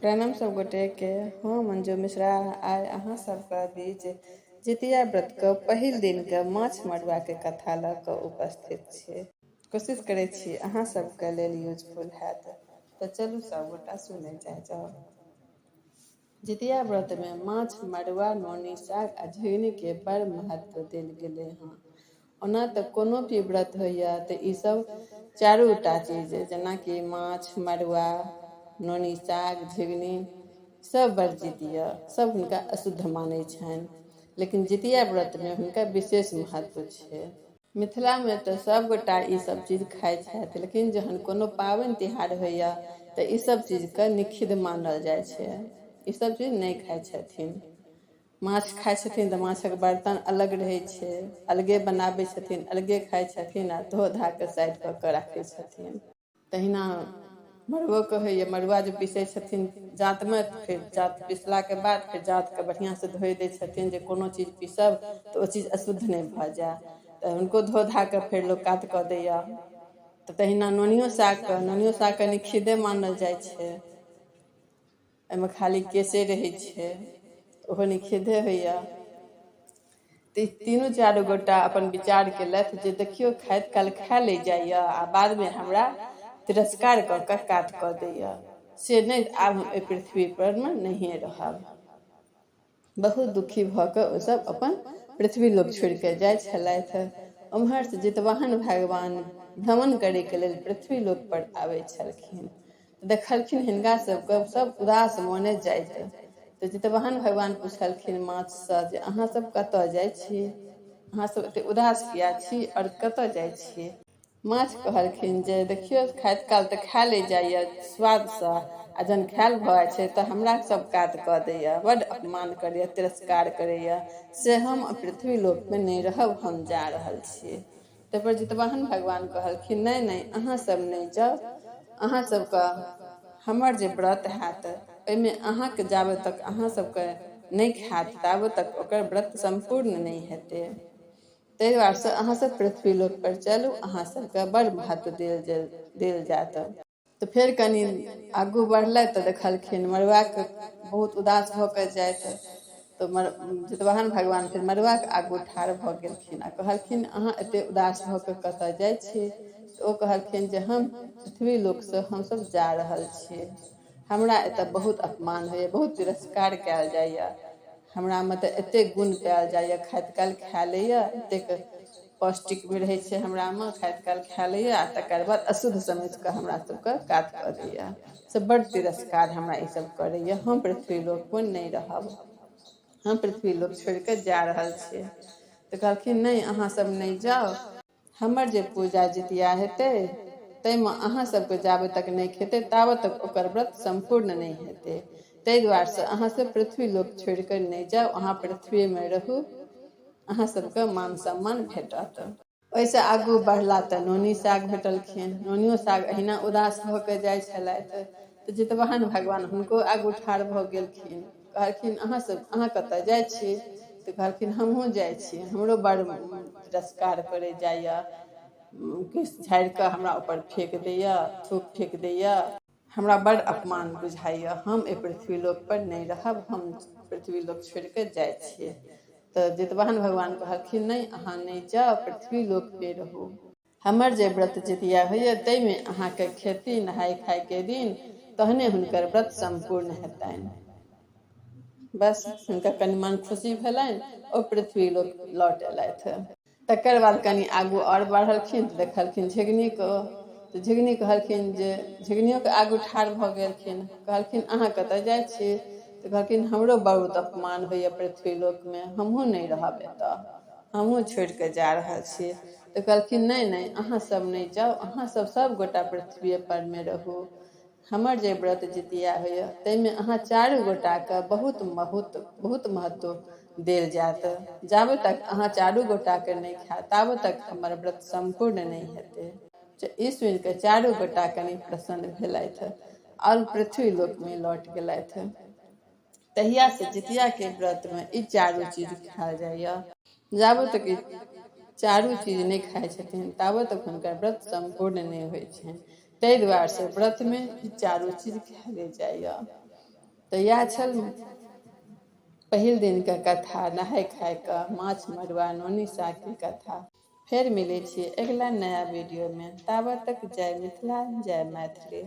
प्रणाम सब गोटे के। हाँ, मंजू मिश्रा आइ अहाँ सबके बीच जितिया व्रत के पहिल दिन के माछ मरुआ के कथा ल क उपस्थित छी। कोशिश करै छी अहाँ सबके लेल यूजफुल हैत, तो चलू सब गोटा सुनै जाओ। जितिया व्रत में माछ मरुआ नोनी साग आ झिंगनी के बड़ महत्व देल गेले हैं। ओना तो कोनो भी व्रत होइया तो ई सब चारूटा चीज जेना कि माछ मरुआ नोनी साग झिंगनी सब वर्जित यऽ, सब हुनका अशुद्ध मानै छनि, लेकिन जितिया व्रत में हुनका विशेष महत्व छै। मिथिला में तो सब गोटा ई सब चीज खाइ छथि, लेकिन जहन कोनो पाबनि तिहार होइया तो ई सब चीज के निषिद्ध मानल जाइ छै। ई सब चीज नहीं खाइ छथिन। माछ खाइ छथिन तो माछक बर्तन अलग रहै छै, अलगे बनाबै छथिन, अलगे खाइ छथिन आ धो धा के साइड कऽ के राखै छथिन। तहिना मरुओ के होइए, मरुआ जे पीसै छथिन जाँत में, फिर जाँत पीसला के बाद फिर जाँत के बढ़िया से धोइ दै छथिन जे कोनो चीज पीसब तो ओ चीज अशुद्ध नहीं भऽ जाए, तो हुनको धो धा के फिर लोग कात कऽ दैया। तो तहिना नोनियो साग के निषिद्धे मानल जाइ छै। एहिमे खाली केसे रहै छै, ओहो निषिद्धे होइया। तीनू चारू गोटा अपन विचार केलथि जे देखियो खाइत काल खा ले जाइया आ बाद में हमरा तिरस्कार कऽ के काट कऽ दैया, से नहीं, आब हम एहि पृथ्वी पर में नहीं रहब। बहुत दुखी भऽ कऽ ओ सब अपन पृथ्वी लोक छोड़ के जाइ छलथि। उम्हर से जितवाहन भगवान भ्रमण करे के लेल पृथ्वी लोक पर आबै छलखिन। देखलखिन हिनका सबके सब उदास मोने जाइत, तो जितवाहन भगवान पूछलखिन माछ से जे अहाँ सब कतऽ जाइ छी, अहाँ सब एते उदास किया छी और कतऽ जाइ छी। माछ कहलखिन जे देखियो खाइत काल तऽ खा ले जाइया स्वाद से, आ जहन खायल भऽ जाइ छै तऽ हमरा सब कात कऽ दैया, बड्ड अपमान करैया, तिरस्कार करैया, से हम पृथ्वी लोक में नहीं रहब, हम जा रहल छी। तै पर जितवाहन भगवान कहलखिन नहीं नहीं अहाँ सब नहीं जाउ, अहाँ सबके हमर जे व्रत हैत ओहिमे अहाँके जाबे तक अहाँ सबके नहीं खायत ताबे तक ओकर व्रत संपूर्ण नहीं हेतै। ताहि दुआरे से अहाँ सब पृथ्वी लोक पर चलू, अहाँ सबके बड़ महत्व देल जायत। तो फिर कनी आगू बढ़लथि तो देखलखिन मरुआ के बहुत उदास भऽ के जाइत, तो जितवाहन भगवान फिर मरुआ के आगू ठाढ़ भऽ गेलखिन आ कहलखिन अहाँ एते उदास भऽ के कतऽ जाइ छी। तो ओ कहलखिन जे हम पृथ्वी लोक से हम सब जा रहल छी, हमरा एतऽ बहुत अपमान होइया, बहुत तिरस्कार कयल जाइया, हमरा में तऽ एतेक गुण पायल जाइया, खाइत काल खा लैया, एतेक पौष्टिक भी रहै छै हमरा में, खाइत काल खा लैया आ तकर बाद अशुद्ध समझि कऽ हमरा सबके कात कऽ दैया, से बड़ तिरस्कार हमरा ई सब करैया, हम पृथ्वी लोक पर नहीं रहब, हम पृथ्वी लोक छोड़ के जा रहल छी। तो कहलखिन नहीं अहाँ सब नहीं जाओ, हमर जे पूजा जितिया हेतै ताहिमे अहाँ सबके जाबे तक नहीं खेतै ताबे तक ओकर व्रत संपूर्ण नहीं हेतै। ताहि दुआरे से अहाँ सब पृथ्वी लोक छोड़ के नहीं जाओ, अहाँ पृथ्वी में रहू, अहाँ सबके मान सम्मान भेटत। ओहिसँ आगू बढ़ला तऽ नोनी साग भेटलखिन। नोनियो साग अहिना उदास भऽ के जाइ छलथि, तऽ जितवाहन भगवान हुनको आगू ठाढ़ भऽ गेलखिन, कहलखिन अहाँ कतऽ जाइ छी। तऽ कहलखिन हमहूँ जाइ छी, हमरो बड़ तिरस्कार करे जाइया, केश झाड़ि कऽ हमरा ऊपर फेंक दैया, थूक फेंक दैया, हमरा बड़ अपमान बुझाइया, हम एहि पृथ्वी लोक पर नहीं रहब, हम पृथ्वी लोक छोड़ के जाइ छियै। तऽ जितवाहन भगवान कहलखिन नहीं अहाँ नहीं जाउ, पृथ्वी लोक पे रहू, हमर जे व्रत जितिया होइया ताहिमे अहाँके खेती नहाय खाय के दिन, तहने हुनकर व्रत संपूर्ण हेतनि। बस हुनका कनि मन खुशी भेलनि, ओ पृथ्वी लोक लौट एलथि। तकर बाद कनि आगू और बढ़लखिन तऽ देखलखिन झिंगनी को, तो झिंगनी कहलखिन जे झिंगनियो के आगू ठाढ़ भऽ गेलखिन, कहलखिन अहाँ कतऽ जाइ छी। तऽ कहलखिन हमरो बहुत अपमान होइया पृथ्वी लोक में, हमहूँ नहीं रहब एतऽ, हमहूँ छोड़ के जा रहल छी। तऽ कहलखिन नहीं नहीं अहाँ सब नहीं जाओ, अहाँ सब गोटा पृथ्वी पर में रहू, हमर जे व्रत जितिया होइया ताहिमे अहाँ चारू गोटा के बहुत महत्व देल जायत, जाबे तक अहाँ चारू गोटा के नहीं खायब ताबे तक हमर व्रत संपूर्ण नहीं हेतै। ई सुनि के चारू गोटा कनि प्रसन्न भेलथि और पृथ्वी लोक में लौट गेलथि। तहिया से जितिया के व्रत में ई चारू चीज खायल जाइया, जाबे तक ई चारू चीज नहीं खाइ छथिन ताबे तक हुनकर व्रत संपूर्ण नहीं होइ छनि। ताहि दुआरे से व्रत में ई चारू चीज खायले जाइया। तो इएह छल पहिल दिन के कथा, नहाय खाय का, माछ मरुआ नोनी साग के कथा। फेर मिलै छियै अगला नया वीडियो में। ताबत तक जय मिथिला, जय मैथिली।